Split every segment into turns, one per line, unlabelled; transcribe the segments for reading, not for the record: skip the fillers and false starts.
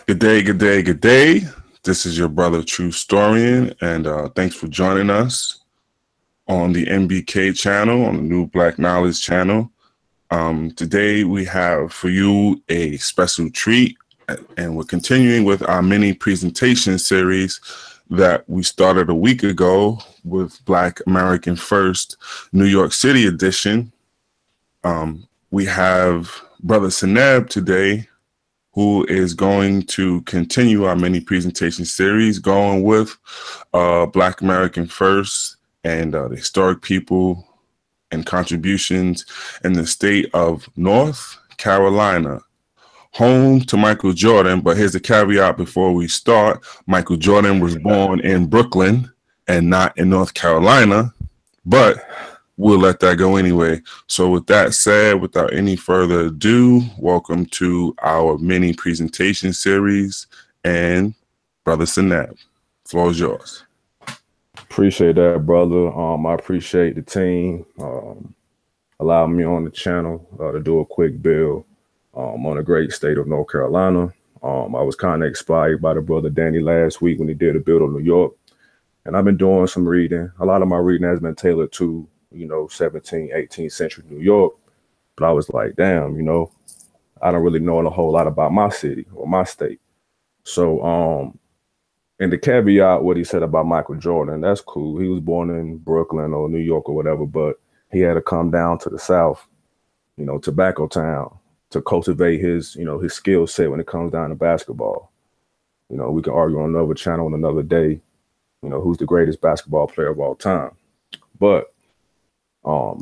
Good day, good day, good day. This is your brother, True Storian, and thanks for joining us on the MBK channel, on the New Black Knowledge channel. Today we have for you a special treat, and we're continuing with our mini presentation series that we started a week ago with Black American First New York City edition. We have Brother Seneb today, who is going to continue our mini presentation series, going with Black American First and the historic people and contributions in the state of North Carolina, home to Michael Jordan. But here's a caveat before we start. Michael Jordan was born in Brooklyn and not in North Carolina, but we'll let that go anyway. So with that said, without any further ado, welcome to our mini presentation series, and Brother Seneb, floor is yours.
Appreciate that, brother. I appreciate the team allowing me on the channel to do a quick build on the great state of North Carolina. I was kind of inspired by the brother Danny last week when he did a build on New York, and I've been doing some reading. A lot of my reading has been tailored to 17th, 18th century New York. But I was like, damn, I don't really know a whole lot about my city or my state. So, and the caveat, what he said about Michael Jordan, that's cool. He was born in Brooklyn or New York or whatever, but he had to come down to the South, Tobacco Town, to cultivate his, his skill set when it comes down to basketball. We can argue on another channel on another day, who's the greatest basketball player of all time. But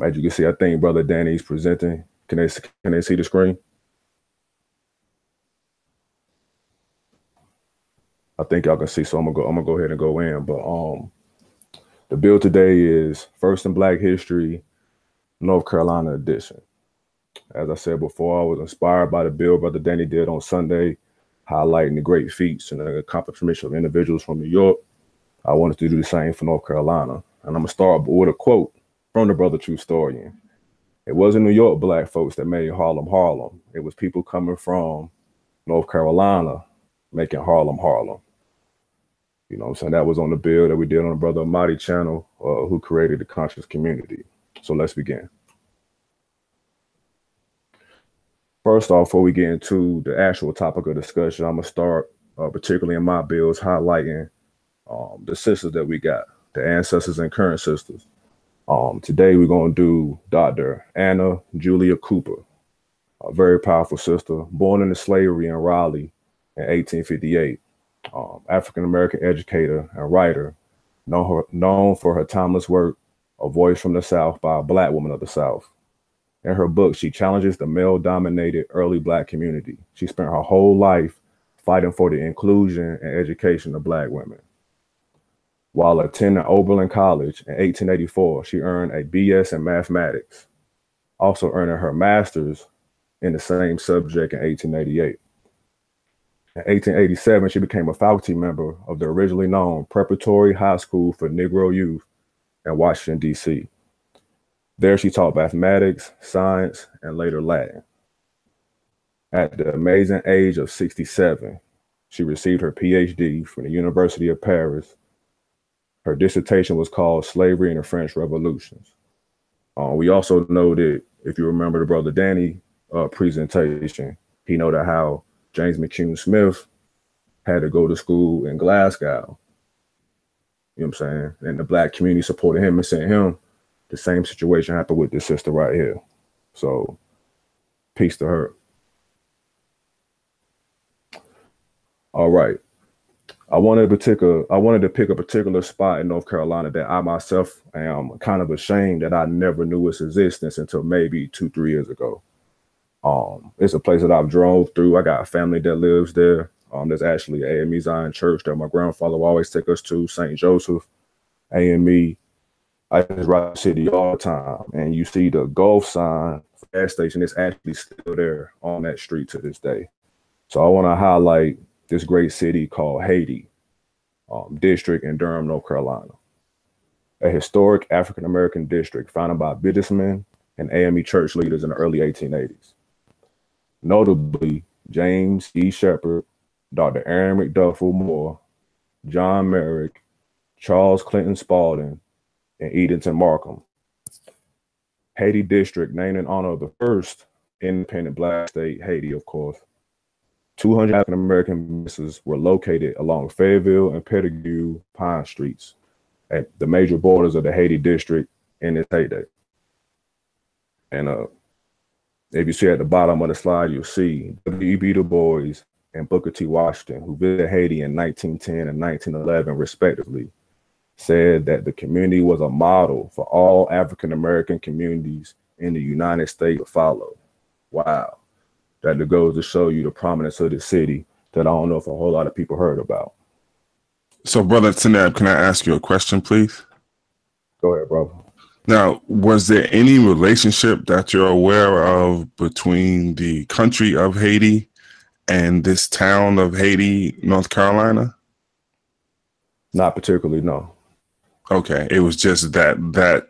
as you can see, I think Brother Danny's presenting. Can they see the screen? I think y'all can see, so I'm gonna go ahead and go in. But the build today is First in Black History, North Carolina edition. As I said before, I was inspired by the build Brother Danny did on Sunday, highlighting the great feats and the accomplishments of individuals from New York. I wanted to do the same for North Carolina, and I'm gonna start with a quote from the brother True Storian. It wasn't New York Black folks that made Harlem Harlem. It was people coming from North Carolina making Harlem Harlem. You know what I'm saying? That was on the build that we did on the Brother Amadi channel, who created the conscious community. So let's begin. First off, before we get into the actual topic of discussion, I'm gonna start, particularly in my builds, highlighting the sisters that we got, the ancestors and current sisters. Today we're going to do Dr. Anna Julia Cooper, a very powerful sister, born into slavery in Raleigh in 1858, African-American educator and writer, known for her timeless work, A Voice from the South by a Black woman of the South. In her book, she challenges the male-dominated early Black community. She spent her whole life fighting for the inclusion and education of Black women. While attending Oberlin College in 1884, she earned a BS in mathematics, also earning her master's in the same subject in 1888. In 1887, she became a faculty member of the originally known Preparatory High School for Negro Youth in Washington, D.C. There, she taught mathematics, science, and later Latin. At the amazing age of 67, she received her PhD from the University of Paris. Her dissertation was called Slavery in the French Revolutions. We also know that, if you remember the Brother Danny presentation, he noted how James McCune Smith had to go to school in Glasgow. You know what I'm saying? And the Black community supported him and sent him. The same situation happened with this sister right here. So peace to her. All right. I wanted to pick a particular spot in North Carolina that I myself am kind of ashamed that I never knew its existence until maybe 2-3 years ago. It's a place that I've drove through. I got a family that lives there. There's actually an AME Zion church that my grandfather will always take us to, St. Joseph, AME. I just ride the city all the time, and you see the Gulf sign for the gas station is actually still there on that street to this day. So I want to highlight this great city called Haiti district in Durham, North Carolina, a historic African-American district founded by businessmen and AME church leaders in the early 1880s. Notably, James E. Sheppard, Dr. Aaron McDuffie Moore, John Merrick, Charles Clinton Spaulding, and Edenton Markham. Haiti District, named in honor of the first independent Black state, Haiti, of course. 200 African-American businesses were located along Fayetteville and Pettigrew Pine Streets at the major borders of the Haiti District in its heyday. And if you see at the bottom of the slide, you'll see W.E.B. Du Bois and Booker T. Washington, who visited Haiti in 1910 and 1911, respectively, said that the community was a model for all African-American communities in the United States to follow. Wow. That goes to show you the prominence of the city that I don't know if a whole lot of people heard about.
So, Brother Seneb, can I ask you a question, please?
Go ahead, brother.
Now, was there any relationship that you're aware of between the country of Haiti and this town of Haiti, North Carolina?
Not particularly, no.
Okay, it was just that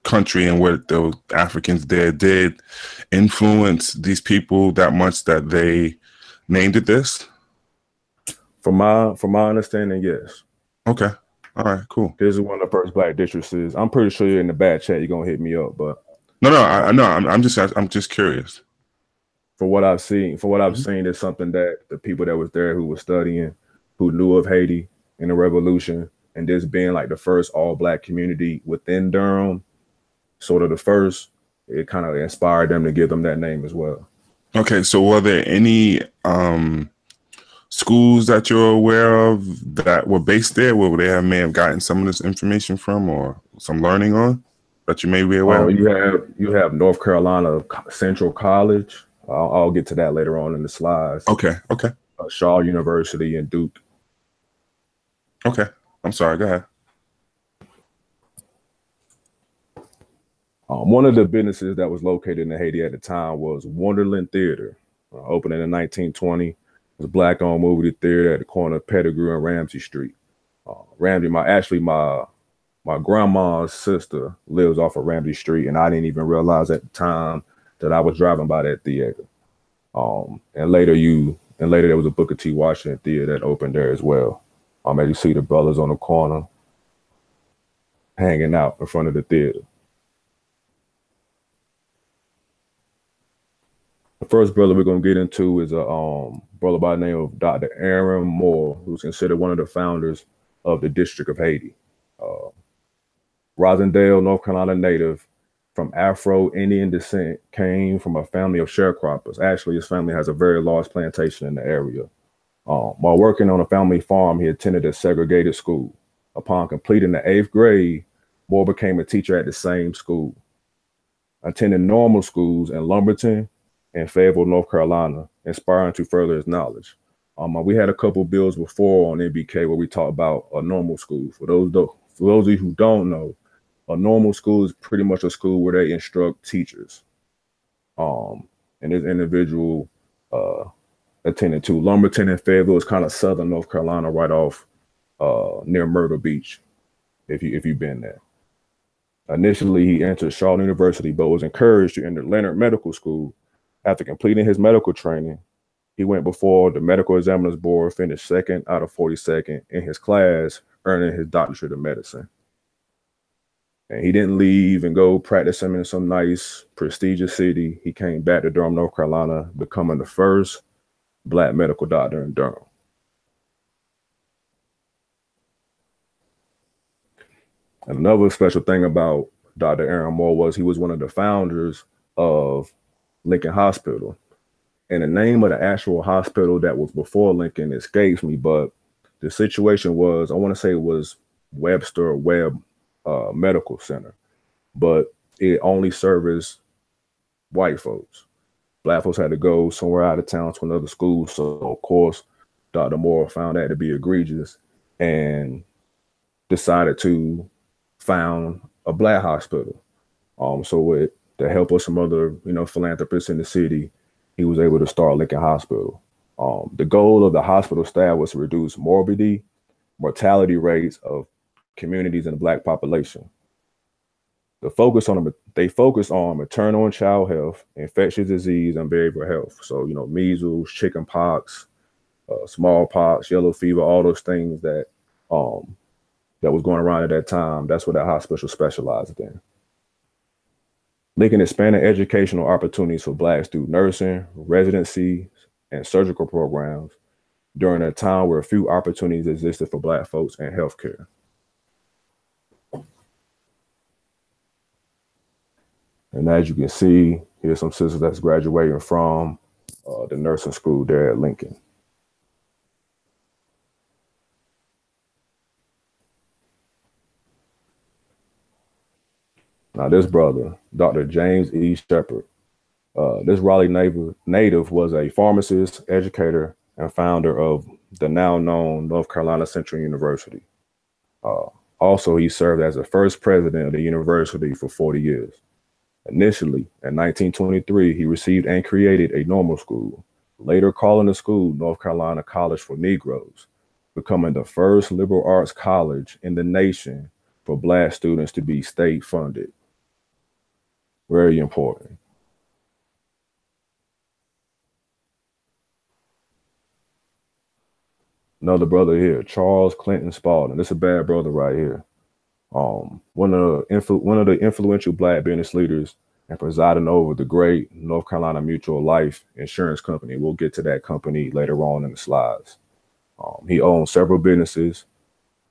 country and what the Africans there did influence these people that much that they named it this?
From my understanding, yes.
Okay. All right, cool.
This is one of the first Black districts. I'm pretty sure you're in the back chat. You're gonna hit me up, but
I'm just curious.
For what I've seen, it's something that the people that was there who were studying, who knew of Haiti in the revolution, and this being like the first all Black community within Durham, sort of the first, it kind of inspired them to give them that name as well.
Okay, so were there any schools that you're aware of that were based there, where they may have gotten some of this information from, or some learning on that you may be aware of?
You have North Carolina Central College. I'll get to that later on in the slides.
Okay.
Shaw University and Duke.
Okay, I'm sorry. Go ahead.
One of the businesses that was located in Haiti at the time was Wonderland Theater, opened in 1920. It was a Black-owned movie theater at the corner of Pettigrew and Ramsey Street. My grandma's sister lives off of Ramsey Street, and I didn't even realize at the time that I was driving by that theater. And later there was a Booker T. Washington theater that opened there as well. As you see the brothers on the corner hanging out in front of the theater. The first brother we're going to get into is a brother by the name of Dr. Aaron Moore, who's considered one of the founders of the District of Haiti. Rosendale, North Carolina native from Afro-Indian descent, came from a family of sharecroppers. Actually, his family has a very large plantation in the area. While working on a family farm, he attended a segregated school. Upon completing the 8th grade, Moore became a teacher at the same school. Attending normal schools in Lumberton and Fayetteville, North Carolina, inspiring to further his knowledge. We had a couple bills before on NBK where we talked about a normal school. For those of you who don't know, a normal school is pretty much a school where they instruct teachers. And this individual attended to Lumberton and Fayetteville is kind of southern North Carolina, right off near Myrtle Beach, if you've been there. Initially, he entered Shaw University, but was encouraged to enter Leonard Medical School. After completing his medical training, he went before the Medical Examiners Board, finished 2nd out of 42nd in his class, earning his doctorate of medicine. And he didn't leave and go practice him in some nice, prestigious city. He came back to Durham, North Carolina, becoming the first Black medical doctor in Durham. Another special thing about Dr. Aaron Moore was he was one of the founders of Lincoln Hospital. And the name of the actual hospital that was before Lincoln escapes me, but the situation was, I want to say it was Webster Webb Medical Center, but it only serviced white folks. Black folks had to go somewhere out of town to another school. So of course, Dr. Moore found that to be egregious and decided to found a Black hospital. So with the help of some other, philanthropists in the city, he was able to start Lincoln Hospital. The goal of the hospital staff was to reduce mortality rates of communities in the Black population. They focus on maternal and child health, infectious disease, and behavioral health. So, measles, chicken pox, smallpox, yellow fever, all those things that that was going around at that time. That's what that hospital specialized in. Lincoln expanded educational opportunities for Black student nursing, residency, and surgical programs during a time where few opportunities existed for Black folks in healthcare. And as you can see, here's some sisters that's graduating from the nursing school there at Lincoln. Now this brother, Dr. James E. Sheppard, this Raleigh native was a pharmacist, educator, and founder of the now known North Carolina Central University. Also, he served as the first president of the university for 40 years. Initially, in 1923, he received and created a normal school, later calling the school North Carolina College for Negroes, becoming the first liberal arts college in the nation for Black students to be state funded. Very important. Another brother here, Charles Clinton Spaulding. This is a bad brother right here. One of the influential Black business leaders and presiding over the great North Carolina Mutual Life Insurance Company. We'll get to that company later on in the slides. He owned several businesses,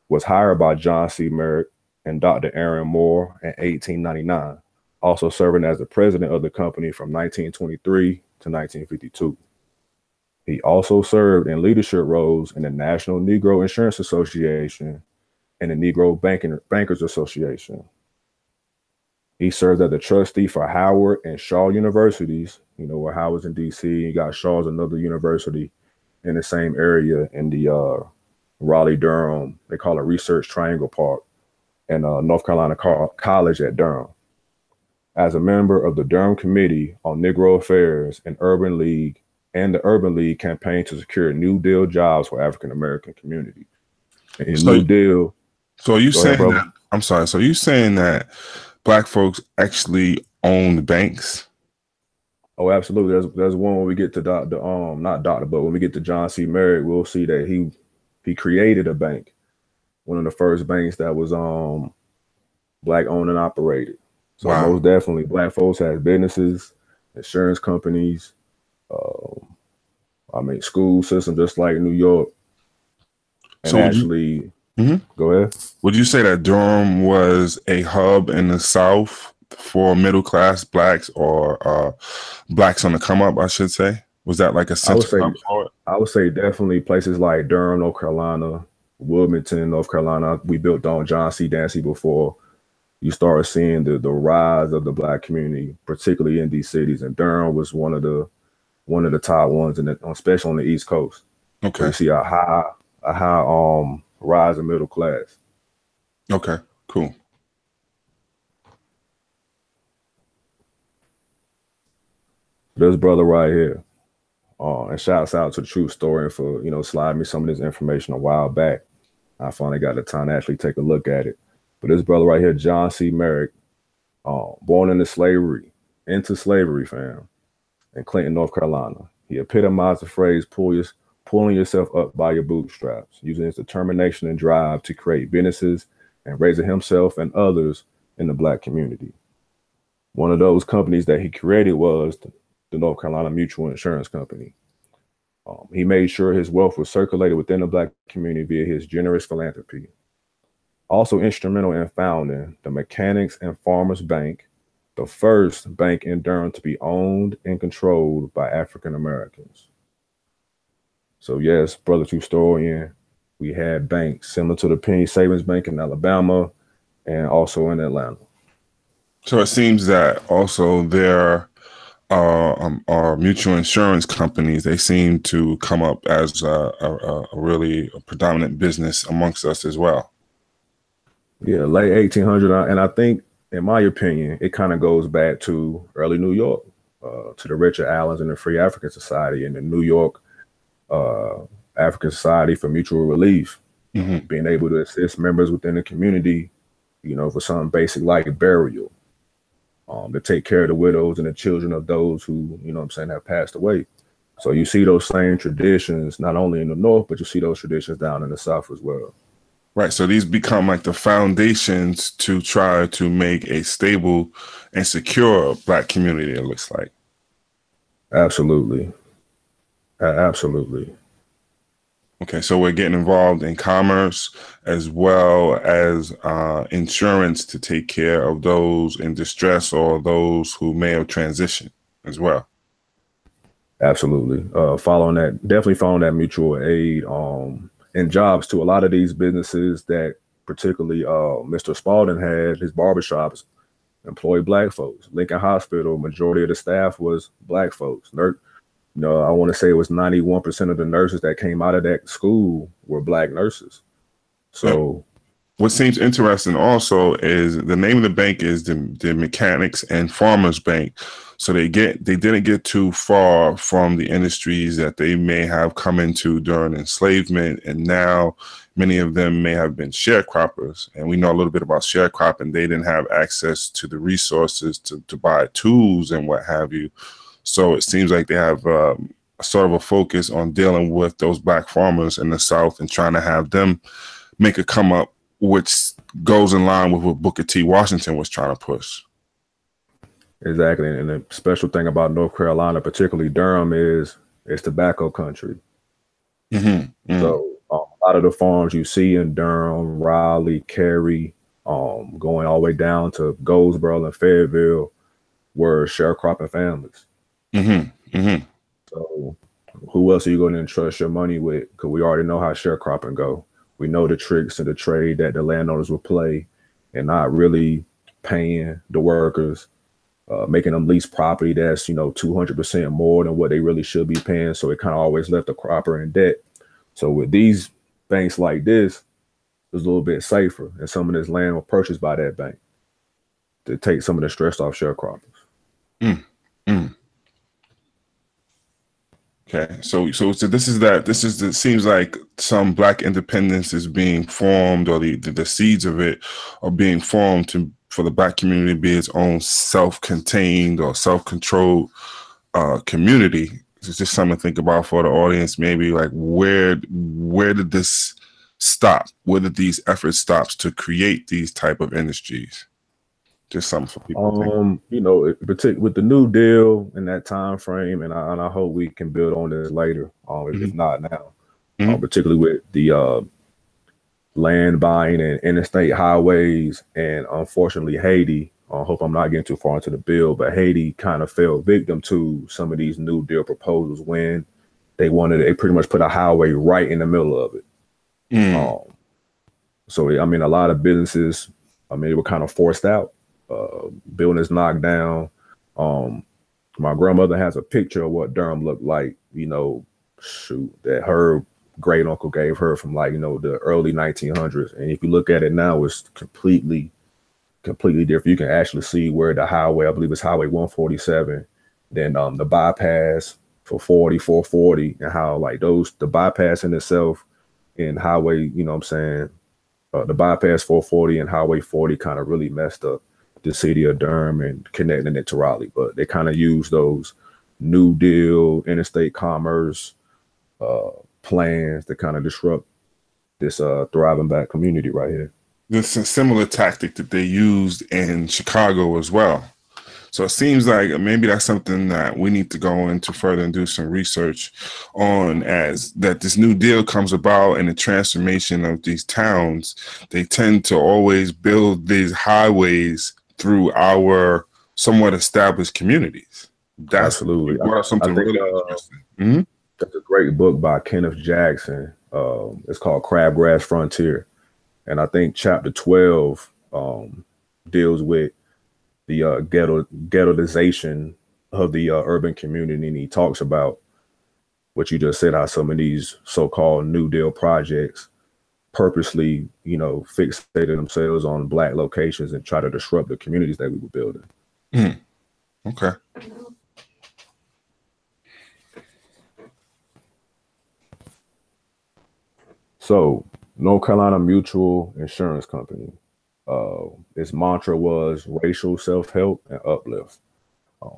was hired by John C. Merrick and Dr. Aaron Moore in 1899, also serving as the president of the company from 1923 to 1952. He also served in leadership roles in the National Negro Insurance Association and the Negro Bankers Association. He served as a trustee for Howard and Shaw universities, you know, where Howard's in DC, you got Shaw's another university in the same area in the Raleigh-Durham, they call it Research Triangle Park, and North Carolina College at Durham. As a member of the Durham Committee on Negro Affairs and Urban League and the Urban League campaign to secure New Deal jobs for African-American community. And
so,
New Deal.
So are you saying that, I'm sorry, so you saying that Black folks actually own the banks?
Oh, absolutely. There's one when we get to when we get to John C. Merrick, we'll see that he created a bank, one of the first banks that was Black owned and operated. So wow. Most definitely Black folks have businesses, insurance companies, school system, just like New York. And so actually, go ahead.
Would you say that Durham was a hub in the South for middle-class Blacks or Blacks on the come-up, I should say? Was that like a central hub for it?
I would say definitely places like Durham, North Carolina, Wilmington, North Carolina. We built on John C. Dancy before. You started seeing the rise of the Black community, particularly in these cities. And Durham was one of the top ones, especially on the East Coast.
Okay.
You see a high rise in middle class.
Okay, cool.
This brother right here, and shouts out to the True Story for sliding me some of this information a while back. I finally got the time to actually take a look at it. But this brother right here, John C. Merrick, born into slavery, fam, in Clinton, North Carolina. He epitomized the phrase pulling yourself up by your bootstraps, using his determination and drive to create businesses and raising himself and others in the Black community. One of those companies that he created was the North Carolina Mutual Insurance Company. He made sure his wealth was circulated within the Black community via his generous philanthropy. Also instrumental in founding the Mechanics and Farmers Bank, the first bank in Durham to be owned and controlled by African Americans. So yes, brother True Story, we had banks similar to the Penny Savings Bank in Alabama and also in Atlanta.
So it seems that also there are mutual insurance companies. They seem to come up as a really predominant business amongst us as well.
Yeah, late 1800s, and I think, in my opinion, it kind of goes back to early New York, to the Richard Allens and the Free African Society and the New York African Society for Mutual Relief, being able to assist members within the community, for something basic like burial, to take care of the widows and the children of those who, have passed away. So you see those same traditions not only in the North, but you see those traditions down in the South as well.
Right. So these become like the foundations to try to make a stable and secure Black community, it looks like.
Absolutely. Absolutely.
Okay, so we're getting involved in commerce as well as insurance to take care of those in distress or those who may have transitioned as well.
Absolutely. Definitely following that mutual aid and jobs to a lot of these businesses that particularly Mr. Spaulding had, his barbershops employ Black folks. Lincoln Hospital, majority of the staff was Black folks. I want to say it was 91% of the nurses that came out of that school were Black nurses. So
what seems interesting also is the name of the bank is the Mechanics and Farmers Bank. So they didn't get too far from the industries that they may have come into during enslavement, and now many of them may have been sharecroppers. And we know a little bit about sharecropping. They didn't have access to the resources to buy tools and what have you. So it seems like they have sort of a focus on dealing with those Black farmers in the South and trying to have them make a come up, which goes in line with what Booker T. Washington was trying to push.
Exactly. And the special thing about North Carolina, particularly Durham, is it's tobacco country. So a lot of the farms you see in Durham, Raleigh, Cary, going all the way down to Goldsboro and Fayetteville were sharecropping families. So who else are you going to entrust your money with? Because we already know how sharecropping go. We know the tricks of the trade that the landowners will play and not really paying the workers, making them lease property that's, 200% more than what they really should be paying. So it kind of always left the cropper in debt. So with these banks like this, it's a little bit safer. And some of this land was purchased by that bank to take some of the stress off sharecroppers.
Okay, so it seems like some Black independence is being formed, or the seeds of it are being formed for the Black community to be its own self-contained or self-controlled community. It's just something to think about for the audience. Maybe like where did this stop? Where did these efforts stop to create these type of industries? Just something for people to think.
With the New Deal in that time frame, and I hope we can build on this later, if not now, particularly with the land buying and interstate highways, and unfortunately Haiti. I hope I'm not getting too far into the bill, but Haiti kind of fell victim to some of these New Deal proposals when they pretty much put a highway right in the middle of it. So a lot of businesses, they were kind of forced out. Buildings knocked down. My grandmother has a picture of what Durham looked like, that her great uncle gave her from the early 1900s. And if you look at it now, it's completely different. You can actually see where the highway, I believe it's Highway 147, then the bypass for 440, and how the bypass in itself and highway, the bypass 440 and Highway 40 kind of really messed up the city of Durham and connecting it to Raleigh. But they kind of use those New Deal, interstate commerce plans to kind of disrupt this thriving Black community right here.
This is a similar tactic that they used in Chicago as well. So it seems like maybe that's something that we need to go into further and do some research on, as that this New Deal comes about and the transformation of these towns. They tend to always build these highways through our somewhat established communities. That's
absolutely
something really interesting.
That's a great book by Kenneth Jackson. It's called Crabgrass Frontier. And I think chapter 12 deals with the ghettoization of the urban community. And he talks about what you just said, how some of these so-called New Deal projects purposely, fixated themselves on Black locations and try to disrupt the communities that we were building.
Okay.
So North Carolina Mutual Insurance Company, its mantra was racial self-help and uplift.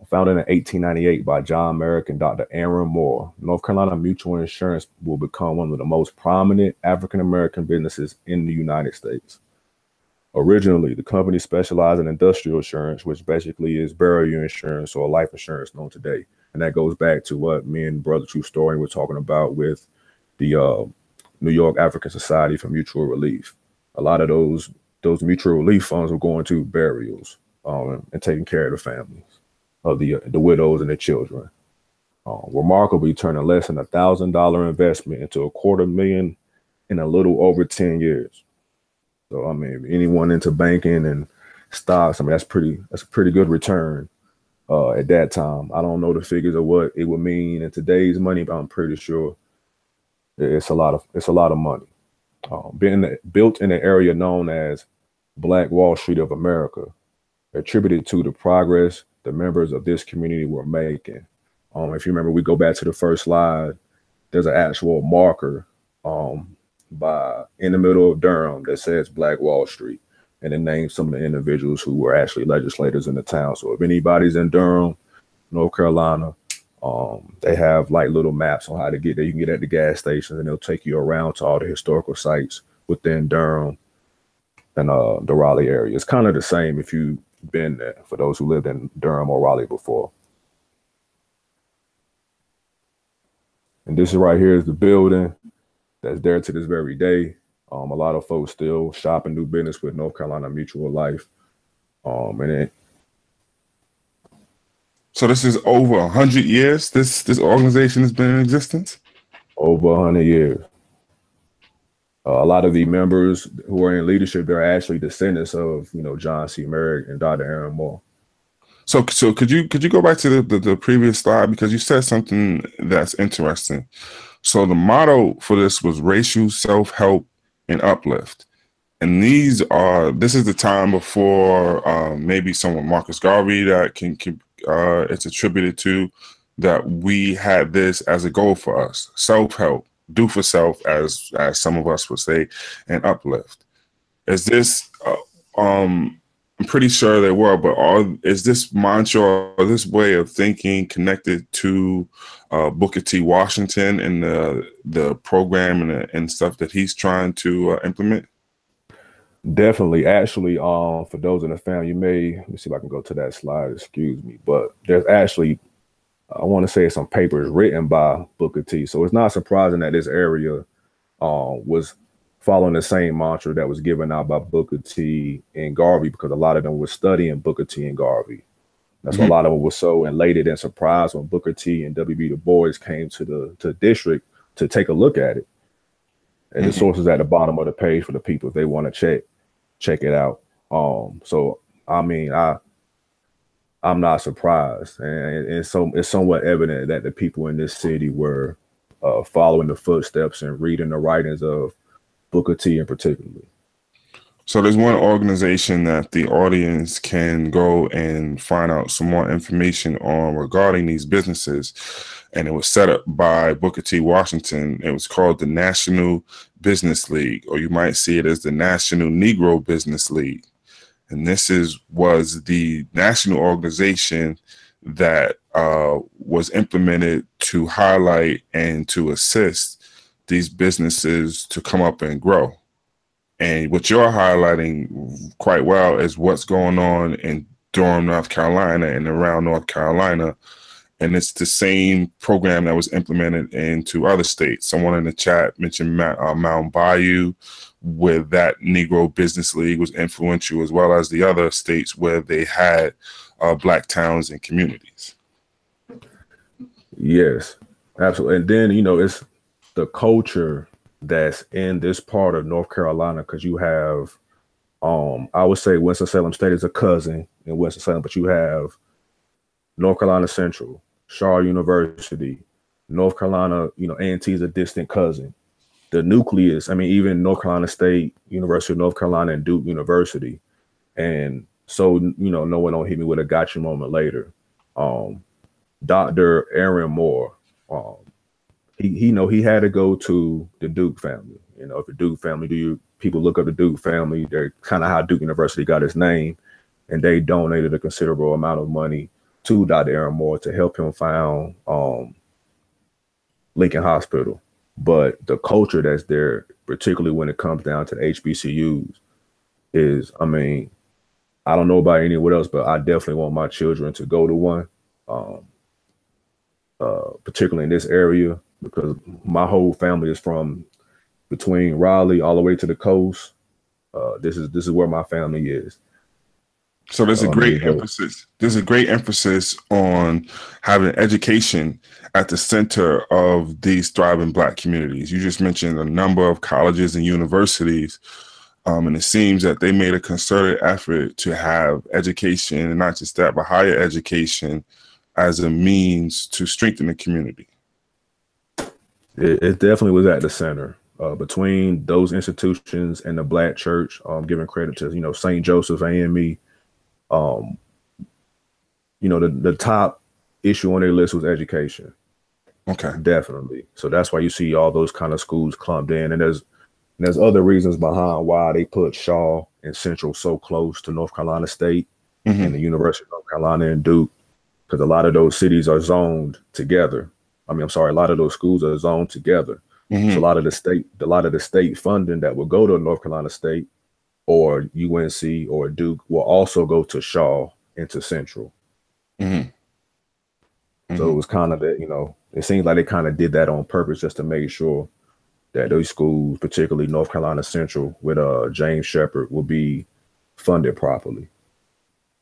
Founded in 1898 by John Merrick and Dr. Aaron Moore, North Carolina Mutual Insurance will become one of the most prominent African-American businesses in the United States. Originally, the company specialized in industrial insurance, which basically is burial insurance or life insurance known today. And that goes back to what me and Brother True Story were talking about with the New York African Society for Mutual Relief. A lot of those mutual relief funds were going to burials and taking care of the families of the widows and the children. Remarkably turning less than $1,000 investment into $250,000 in a little over 10 years. So, I mean, anyone into banking and stocks, I mean, that's a pretty good return at that time. I don't know the figures of what it would mean in today's money, but I'm pretty sure it's a lot of money. Being built in an area known as Black Wall Street of America, attributed to the progress the members of this community were making. If you remember, we go back to the first slide, there's an actual marker in the middle of Durham that says Black Wall Street, and it names some of the individuals who were actually legislators in the town. So if anybody's in Durham, North Carolina, they have like little maps on how to get there. You can get at the gas stations and they'll take you around to all the historical sites within Durham and the Raleigh area. It's kind of the same if you've been there, for those who lived in Durham or Raleigh before. And this right here is the building that's there to this very day. A lot of folks still shop and do business with North Carolina Mutual Life.
So this is over 100 years. This organization has been in existence.
Over 100 years. A lot of the members who are in leadership, they're actually descendants of, John C. Merrick and Dr. Aaron Moore.
So could you go back to the previous slide, because you said something that's interesting. So the motto for this was racial self-help and uplift. And this is the time before maybe someone, Marcus Garvey, that it's attributed to, that we had this as a goal for us: self-help, do for self, as some of us would say, and uplift. Is this, I'm pretty sure they were, but is this mantra or this way of thinking connected to Booker T. Washington and the program and stuff that he's trying to implement?
Definitely. Actually, for those in the family, let me see if I can go to that slide, excuse me, but there's actually, I want to say, some papers written by Booker T. So it's not surprising that this area was following the same mantra that was given out by Booker T and Garvey, because a lot of them were studying Booker T and Garvey. That's why a lot of them were so elated and surprised when Booker T and W.B. Du Bois came to the district to take a look at it. And the sources at the bottom of the page for the people if they want to check it out. So I mean, I'm not surprised, and it's somewhat evident that the people in this city were following the footsteps and reading the writings of Booker T in particular.
So there's one organization that the audience can go and find out some more information on regarding these businesses, and it was set up by Booker T. Washington. It was called the National Business League, or you might see it as the National Negro Business League. And this was the national organization that was implemented to highlight and to assist these businesses to come up and grow. And what you're highlighting quite well is what's going on in Durham, North Carolina, and around North Carolina. And it's the same program that was implemented into other states. Someone in the chat mentioned Mountain Bayou, where that Negro Business League was influential, as well as the other states where they had Black towns and communities.
Yes, absolutely. And then, it's the culture that's in this part of North Carolina, because you have, I would say Winston-Salem State is a cousin in Winston-Salem, but you have North Carolina Central, Shaw University, North Carolina, A&T is a distant cousin. The nucleus, even North Carolina State, University of North Carolina, and Duke University. And so, no one don't hit me with a gotcha moment later. Dr. Aaron Moore, he had to go to the Duke family. If the Duke family, people look up the Duke family, they're kind of how Duke University got its name, and they donated a considerable amount of money to Dr. Aaron Moore to help him found Lincoln Hospital. But the culture that's there, particularly when it comes down to the HBCUs, is, I mean, I don't know about anyone else, but I definitely want my children to go to one, particularly in this area, because my whole family is from between Raleigh all the way to the coast. This is where my family is.
So there's a great emphasis. There's a great emphasis on having education at the center of these thriving Black communities. You just mentioned a number of colleges and universities, and it seems that they made a concerted effort to have education, and not just that, but higher education as a means to strengthen the community.
It definitely was at the center. Between those institutions and the Black church, giving credit to, St. Joseph, AME, the top issue on their list was education.
Okay.
Definitely. So that's why you see all those kind of schools clumped in. And there's other reasons behind why they put Shaw and Central so close to North Carolina State and the University of North Carolina and Duke, because a lot of those cities are zoned together. A lot of those schools are zoned together. So a lot of the state funding that will go to North Carolina State or UNC or Duke will also go to Shaw and to Central. So it was kind of that, it seems like they kind of did that on purpose just to make sure that those schools, particularly North Carolina Central with James Sheppard, will be funded properly.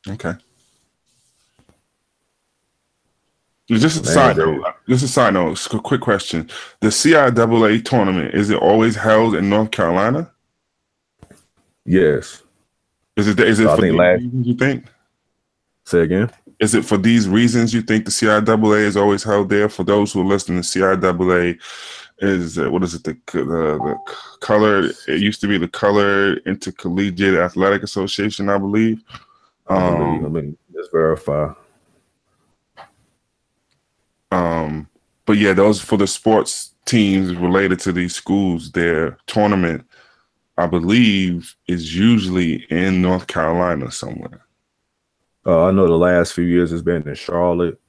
Okay. Just a side note, a quick question. The CIAA tournament, is it always held in North Carolina?
Yes.
Is it for these reasons, you think?
Say again?
Is it for these reasons you think the CIAA is always held there? For those who are listening, the CIAA is, the colored, it used to be the Colored Intercollegiate Athletic Association, I believe.
Let's verify.
But yeah, those for the sports teams related to these schools, their tournament, I believe, is usually in North Carolina somewhere.
I know the last few years has been in Charlotte,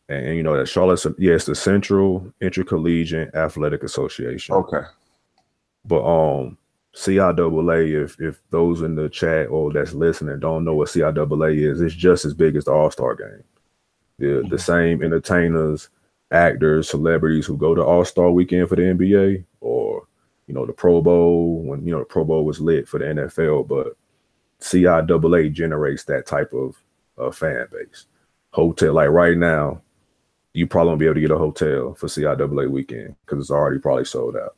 and that Charlotte's, it's the Central Intercollegiate Athletic Association.
Okay.
But CIAA, if those in the chat or that's listening don't know what CIAA is, it's just as big as the All-Star game. The same entertainers, actors, celebrities who go to All-Star weekend for the NBA, or the Pro Bowl, when the Pro Bowl was lit for the NFL, but CIAA generates that type of fan base. Hotel, like right now, you probably won't be able to get a hotel for CIAA weekend because it's already probably sold out.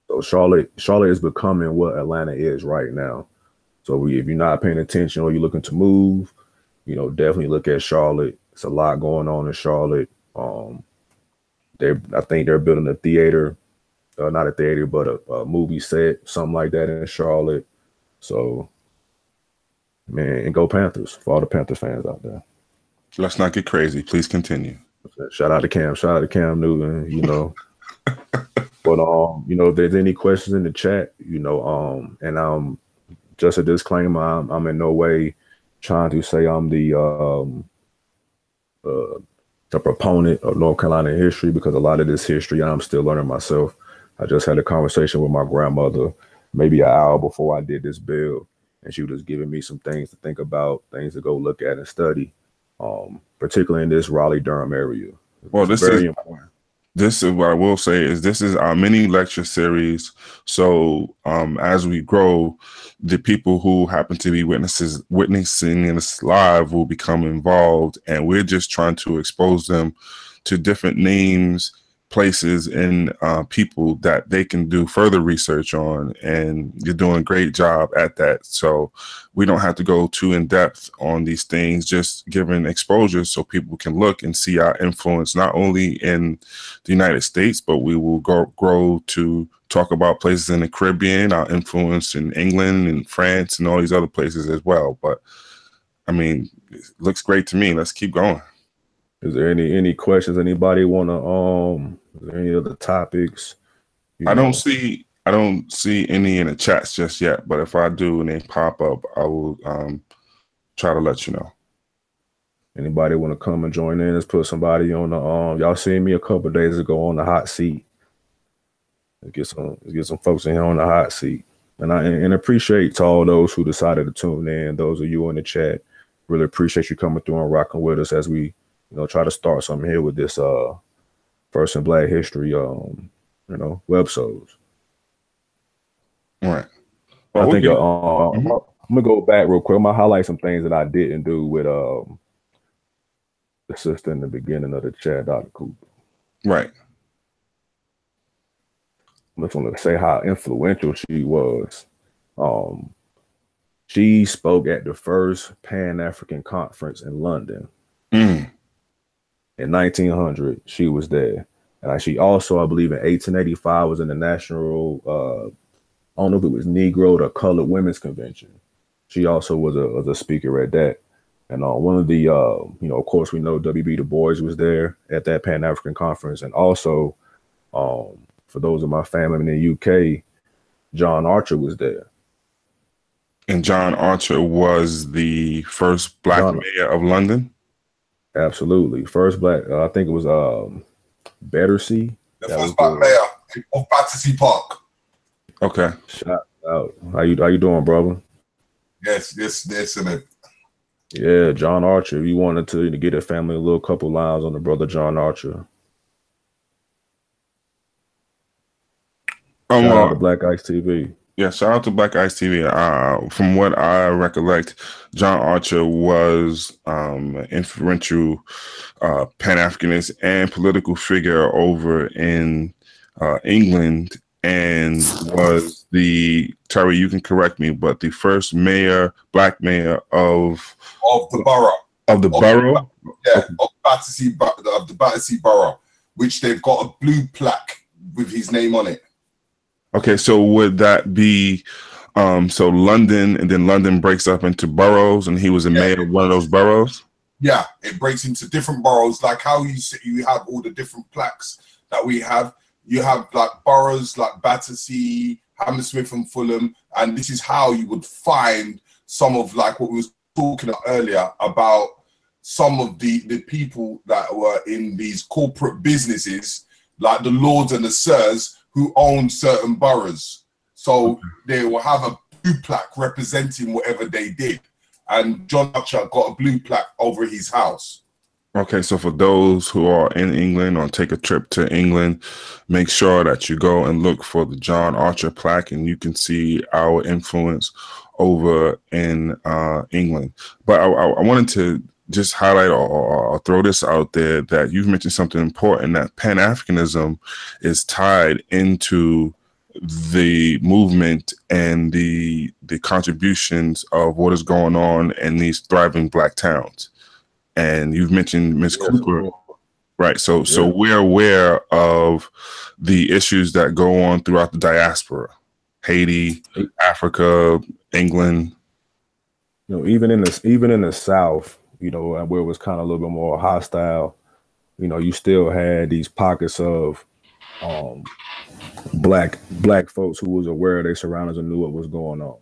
So Charlotte is becoming what Atlanta is right now. So if you're not paying attention or you're looking to move, definitely look at Charlotte. It's a lot going on in Charlotte. I think they're building a theater, not a theater, but a movie set, something like that in Charlotte. So, man, and go Panthers for all the Panther fans out there.
Let's not get crazy. Please continue.
Shout out to Cam. Shout out to Cam Newton. But if there's any questions in the chat, and just a disclaimer, I'm in no way trying to say I'm the proponent of North Carolina history, because a lot of this history I'm still learning myself. I just had a conversation with my grandmother maybe an hour before I did this build, and she was just giving me some things to think about, things to go look at and study, particularly in this Raleigh-Durham area.
Well, this is important. This is what I will say is this is our mini lecture series. So as we grow, the people who happen to be witnessing this live will become involved, and we're just trying to expose them to different names, places, and people that they can do further research on, and you're doing a great job at that. So we don't have to go too in depth on these things, just giving exposure so people can look and see our influence, not only in the United States, but we will grow to talk about places in the Caribbean, our influence in England and France and all these other places as well. But I mean, it looks great to me. Let's keep going.
Is there any questions anybody want to is there any other topics?
I don't see any in the chats just yet, but if I do and they pop up, I will try to let you know.
Anybody want to come and join in? Let's put somebody on the y'all seen me a couple of days ago on the hot seat. Let's get some folks in here on the hot seat. And I appreciate to all those who decided to tune in. Those of you in the chat, really appreciate you coming through and rocking with us as we, try to start something here with this First in Black History websodes.
All right.
Well, I think I'm gonna go back real quick. I'm gonna highlight some things that I didn't do with the sister in the beginning of the chat, Dr. Koop.
Right.
I just want to say how influential she was. She spoke at the first Pan-African conference in London. In 1900, she was there. And she also, I believe in 1885, was in the national, I don't know if it was Negro or Colored Women's Convention. She also was a speaker at that. And one of the, of course, we know W.B. Du Bois was there at that Pan-African conference. And also, for those of my family in the UK, John Archer was there.
And John Archer was the first Black mayor of London?
Absolutely. First Black, I think it was Battersea.
The first Black mayor of Battersea Park.
Okay.
Shout out. How you doing, brother?
Yes, Seneb.
Yeah, John Archer. You wanted to get a family a little couple lines on the brother John Archer. Shout out to Black Ice TV.
Yeah, shout out to Black Ice TV. From what I recollect, John Archer was an influential Pan-Africanist and political figure over in England, and was Terry, you can correct me, but the first Black mayor of
the borough.
Of the borough?
Yeah, of the Battersea borough, which they've got a blue plaque with his name on it.
Okay, so would that be so London, and then London breaks up into boroughs, and he was a mayor of one of those boroughs? Yeah,
it breaks into different boroughs, like how you have all the different plaques that we have. You have like boroughs like Battersea, Hammersmith and Fulham, and this is how you would find some of like what we was talking about earlier about some of the people that were in these corporate businesses, like the lords and the sirs, who own certain boroughs. So they will have a blue plaque representing whatever they did. And John Archer got a blue plaque over his house.
Okay, so for those who are in England or take a trip to England, make sure that you go and look for the John Archer plaque, and you can see our influence over in England. But I wanted to just highlight or throw this out there, that you've mentioned something important, that Pan-Africanism is tied into the movement and the contributions of what is going on in these thriving Black towns. And you've mentioned Ms. Cooper, right? So we're aware of the issues that go on throughout the diaspora, Haiti, Africa, England.
Even in the South, where it was kind of a little bit more hostile, you still had these pockets of black folks who was aware of their surroundings and knew what was going on.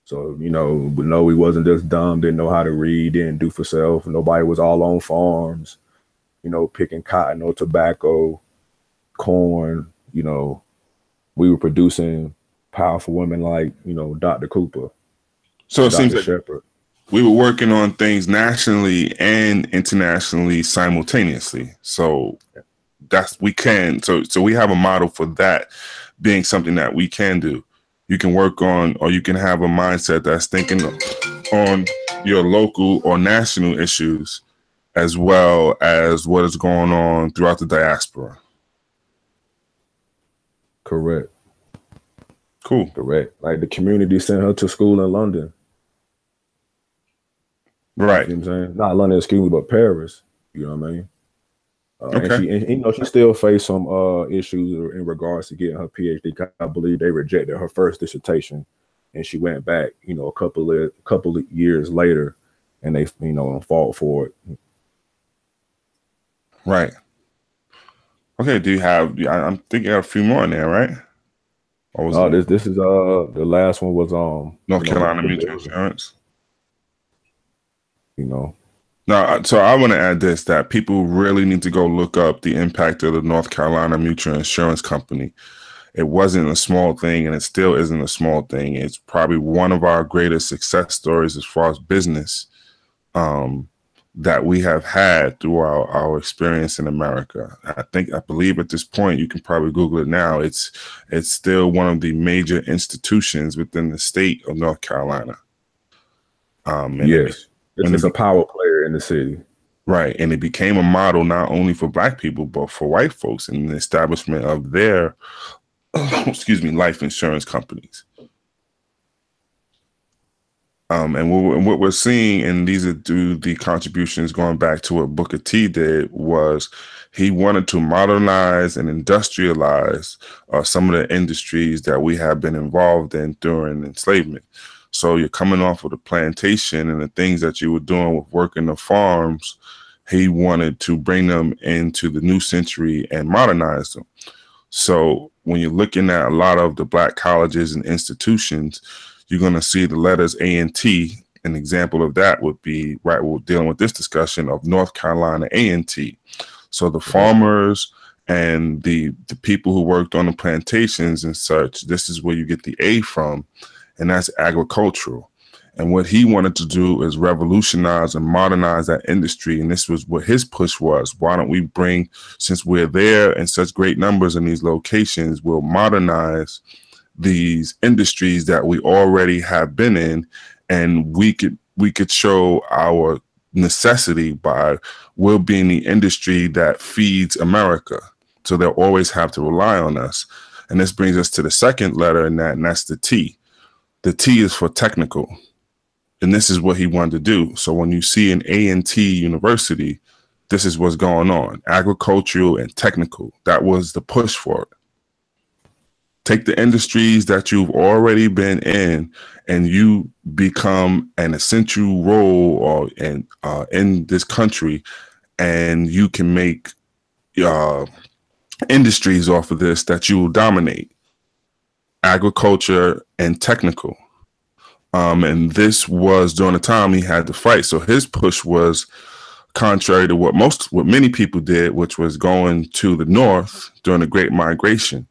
So, we wasn't just dumb, didn't know how to read, didn't do for self. Nobody was all on farms, picking cotton or tobacco, corn. We were producing powerful women like, Dr. Cooper.
So it seems like
Sheppard.
We were working on things nationally and internationally simultaneously. So we have a model for that being something that we can do. You can work on, or you can have a mindset that's thinking on your local or national issues, as well as what is going on throughout the diaspora.
Correct.
Cool.
Correct. Like the community sent her to school in London.
Right.
You know what I'm saying? Not London, excuse me, but Paris. You know what I mean?
Okay.
And she still faced some issues in regards to getting her PhD. I believe they rejected her first dissertation, and she went back, a couple of years later, and they, fought for it.
Right. Okay. Do you have? I'm thinking of a few more in there, right?
This is the last one was
North Carolina Mutual Insurance. Now, so I want to add this, that people really need to go look up the impact of the North Carolina Mutual Insurance Company. It wasn't a small thing, and it still isn't a small thing. It's probably one of our greatest success stories as far as business that we have had through our experience in America. I believe at this point, you can probably Google it now. It's still one of the major institutions within the state of North Carolina.
Yes, it's a power player in the city.
Right. And it became a model not only for Black people, but for white folks in the establishment of their, excuse me, life insurance companies. And what we're seeing, and these are through the contributions going back to what Booker T did, was he wanted to modernize and industrialize some of the industries that we have been involved in during enslavement. So you're coming off of the plantation and the things that you were doing with working the farms. He wanted to bring them into the new century and modernize them. So when you're looking at a lot of the Black colleges and institutions, you're going to see the letters A&T. An example of that would be, right, we're dealing with this discussion of North Carolina A&T. So the farmers and the people who worked on the plantations and such, this is where you get the A from, and that's agricultural. And what he wanted to do is revolutionize and modernize that industry. And this was what his push was. Why don't we bring, since we're there in such great numbers in these locations, we'll modernize these industries that we already have been in, and we could show our necessity by we'll being the industry that feeds America. So they'll always have to rely on us. And this brings us to the second letter in that, and that's the T. The T is for technical. And this is what he wanted to do. So when you see an A&T university, this is what's going on. Agricultural and technical. That was the push for it. Take the industries that you've already been in, and you become an essential role or in this country, and you can make industries off of this that you will dominate. Agriculture and technical. And this was during the time he had to fight. So his push was contrary to what many people did, which was going to the North during the Great Migration.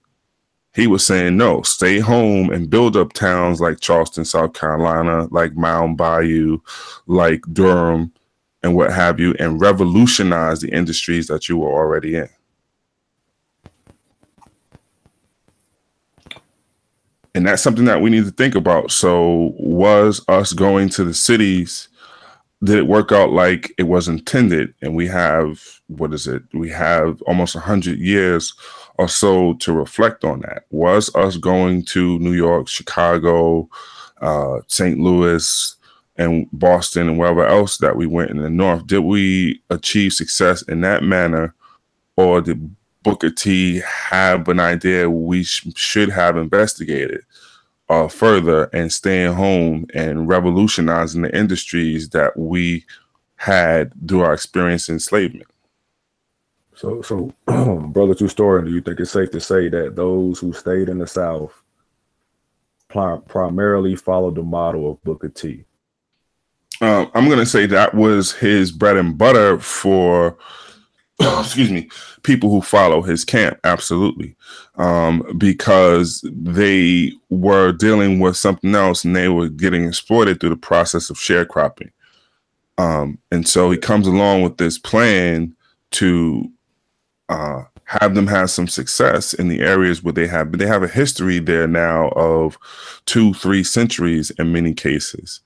He was saying, no, stay home and build up towns like Charleston, South Carolina, like Mound Bayou, like Durham, and what have you, and revolutionize the industries that you were already in. And that's something that we need to think about. So was us going to the cities, did it work out like it was intended? And we have, we have almost 100 years or so to reflect on that. Was us going to New York, Chicago, St. Louis, and Boston, and wherever else that we went in the North, did we achieve success in that manner? Or did Booker T have an idea we should have investigated further and staying home and revolutionizing the industries that we had through our experience in enslavement?
So, Brother True Story, do you think it's safe to say that those who stayed in the South primarily followed the model of Booker T?
I'm going to say that was his bread and butter for, excuse me, people who follow his camp. Absolutely. Because they were dealing with something else, and they were getting exploited through the process of sharecropping. And so he comes along with this plan to have them have some success in the areas where they have a history there now of 2-3 centuries in many cases.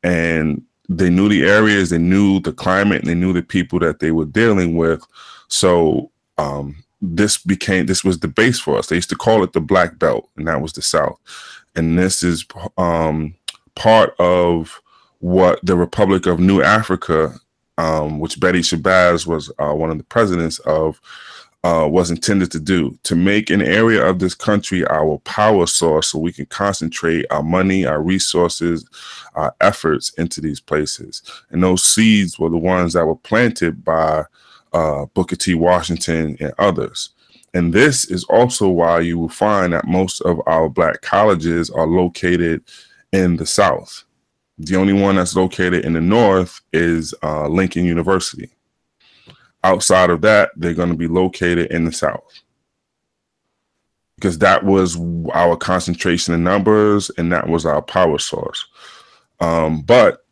And they knew the areas, they knew the climate, and they knew the people that they were dealing with. So this was the base for us. They used to call it the Black Belt, and that was the South. And this is part of what the Republic of New Africa, which Betty Shabazz was one of the presidents of, was intended to do, to make an area of this country our power source so we can concentrate our money, our resources, our efforts into these places. And those seeds were the ones that were planted by Booker T. Washington and others. And this is also why you will find that most of our Black colleges are located in the South. The only one that's located in the north is Lincoln University. Outside of that, they're going to be located in the south, because that was our concentration in numbers and that was our power source. But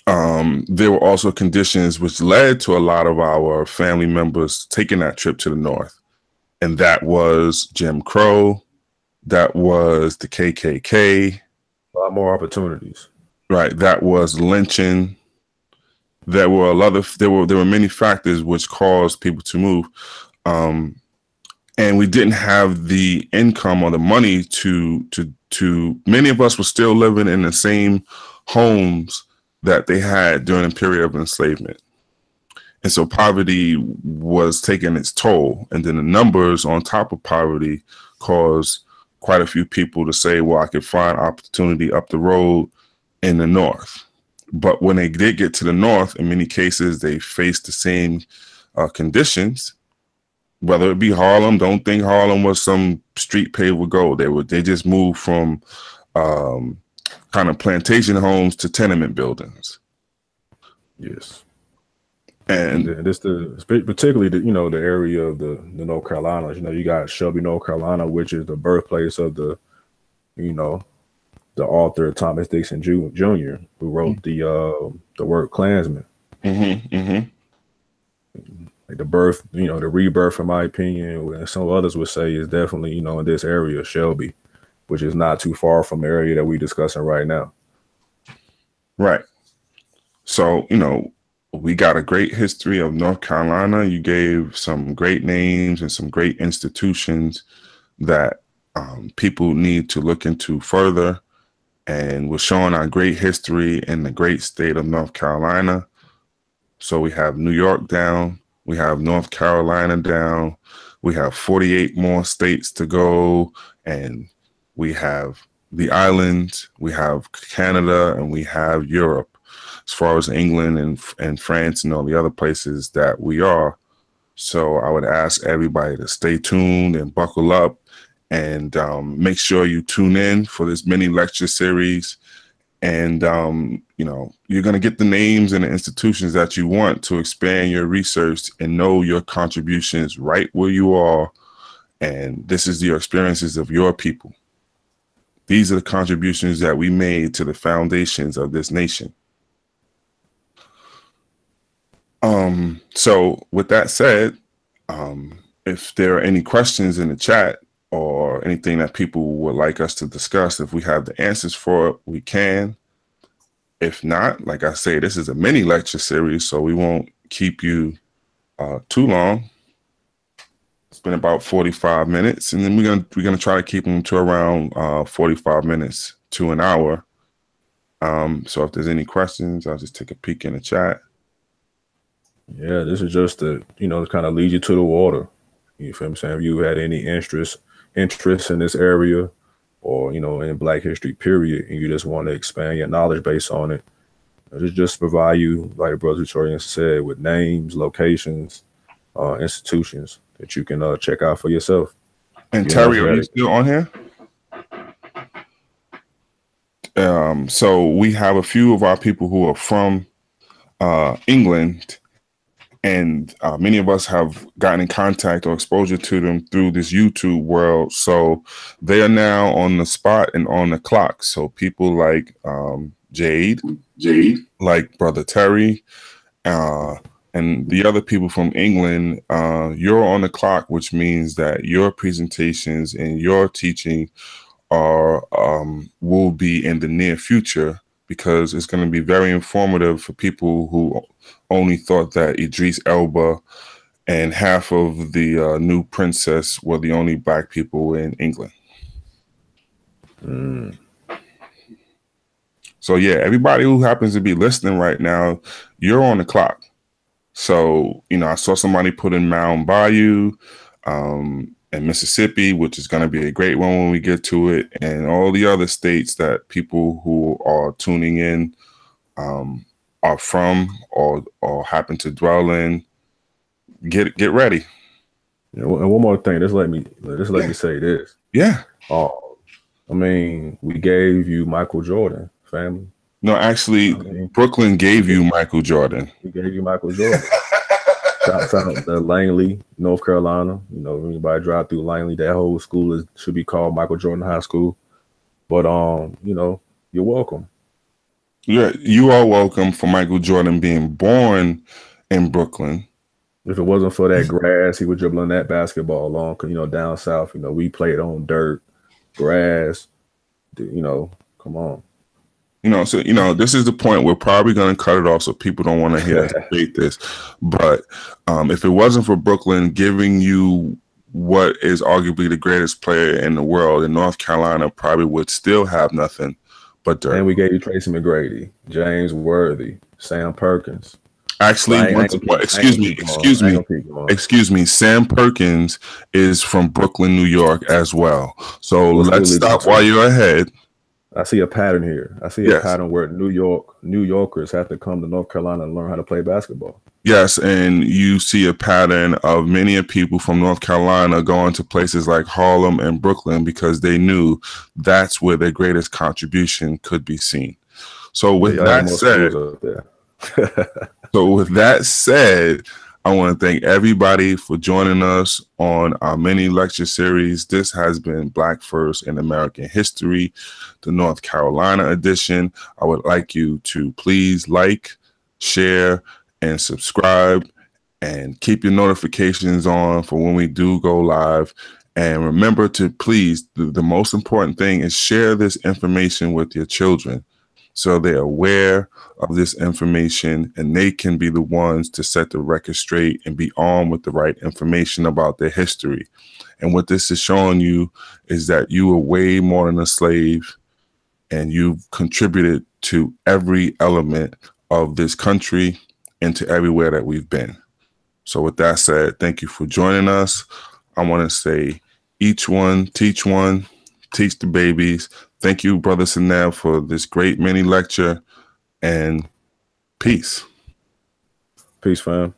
there were also conditions which led to a lot of our family members taking that trip to the north. And that was Jim Crow. That was the KKK.
A lot more opportunities.
Right. That was lynching. There were many factors which caused people to move. And we didn't have the income or the money to many of us were still living in the same homes that they had during the period of enslavement. And so poverty was taking its toll. And then the numbers on top of poverty caused quite a few people to say, well, I could find opportunity up the road in the north. But when they did get to the north, in many cases, they faced the same conditions. Whether it be Harlem, don't think Harlem was some street paved with gold. They just moved from kind of plantation homes to tenement buildings.
Yes.
And
this particularly the area of the North Carolina. You got Shelby, North Carolina, which is the birthplace of the author Thomas Dixon Jr., who wrote the word Klansman. Like the birth, the rebirth, in my opinion, and some others would say, is definitely in this area, Shelby, which is not too far from the area that we're discussing right now.
Right. So we got a great history of North Carolina. You gave some great names and some great institutions that people need to look into further. And we're showing our great history in the great state of North Carolina. So we have New York down. We have North Carolina down. We have 48 more states to go. And we have the islands. We have Canada, and we have Europe, as far as England and France and all the other places that we are. So I would ask everybody to stay tuned and buckle up, and make sure you tune in for this mini lecture series. And, you're going to get the names and the institutions that you want to expand your research and know your contributions right where you are. And this is your experiences of your people. These are the contributions that we made to the foundations of this nation. So with that said, if there are any questions in the chat or anything that people would like us to discuss, if we have the answers for it, we can. If not, like I say, this is a mini lecture series, so we won't keep you too long. It's been about 45 minutes, and then we're gonna try to keep them to around 45 minutes to an hour. So if there's any questions, I'll just take a peek in the chat.
Yeah, this is just to kind of lead you to the water. You feel what I'm saying? If you had any interest in this area, or in Black history period, and you just want to expand your knowledge base on it, just provide you, like Brother Victorian said, with names, locations, institutions that you can check out for yourself.
And Terry, are you still on here? So we have a few of our people who are from England, and many of us have gotten in contact or exposure to them through this YouTube world. So they are now on the spot and on the clock. So people like Jade, like Brother Terry, and the other people from England, you're on the clock, which means that your presentations and your teaching will be in the near future, because it's going to be very informative for people who only thought that Idris Elba and half of the new princess were the only Black people in England. So yeah, everybody who happens to be listening right now, you're on the clock. So, I saw somebody put in Mound Bayou and Mississippi, which is going to be a great one when we get to it, and all the other states that people who are tuning in are from or happen to dwell in. Get ready.
And one more thing, let me say this.
Yeah.
We gave you Michael Jordan, family.
No, actually,
I mean,
Brooklyn gave you Michael Jordan.
he gave you Michael Jordan. Shouts out to Langley, North Carolina. You know, anybody drive through Langley, that whole school should be called Michael Jordan High School. But you know, you're welcome.
Yeah, you are welcome for Michael Jordan being born in Brooklyn.
If it wasn't for that grass, he was dribbling that basketball along. Cause you know, down south, you know, we played on dirt, grass. You know, come on.
You know, so you know, this is the point we're probably going to cut it off, so people don't want to hear us debate this. But if it wasn't for Brooklyn giving you what is arguably the greatest player in the world, in North Carolina probably would still have nothing but dirt.
And we gave you Tracy McGrady, James Worthy, Sam Perkins.
Actually, excuse me. Sam Perkins is from Brooklyn, New York as well. So let's stop while you're ahead.
I see a pattern here. I see a pattern where New Yorkers have to come to North Carolina and learn how to play basketball.
Yes, and you see a pattern of many people from North Carolina going to places like Harlem and Brooklyn because they knew that's where their greatest contribution could be seen. So with that said, I want to thank everybody for joining us on our mini lecture series. This has been Black First in American History, the North Carolina edition. I would like you to please like, share, and subscribe, and keep your notifications on for when we do go live. And remember to please, the most important thing is share this information with your children so they're aware of this information and they can be the ones to set the record straight and be armed with the right information about their history. And what this is showing you is that you were way more than a slave and you've contributed to every element of this country and to everywhere that we've been. So with that said, thank you for joining us. I want to say each one, teach the babies. Thank you, Brother Seneb, for this great mini lecture, and peace.
Peace, fam.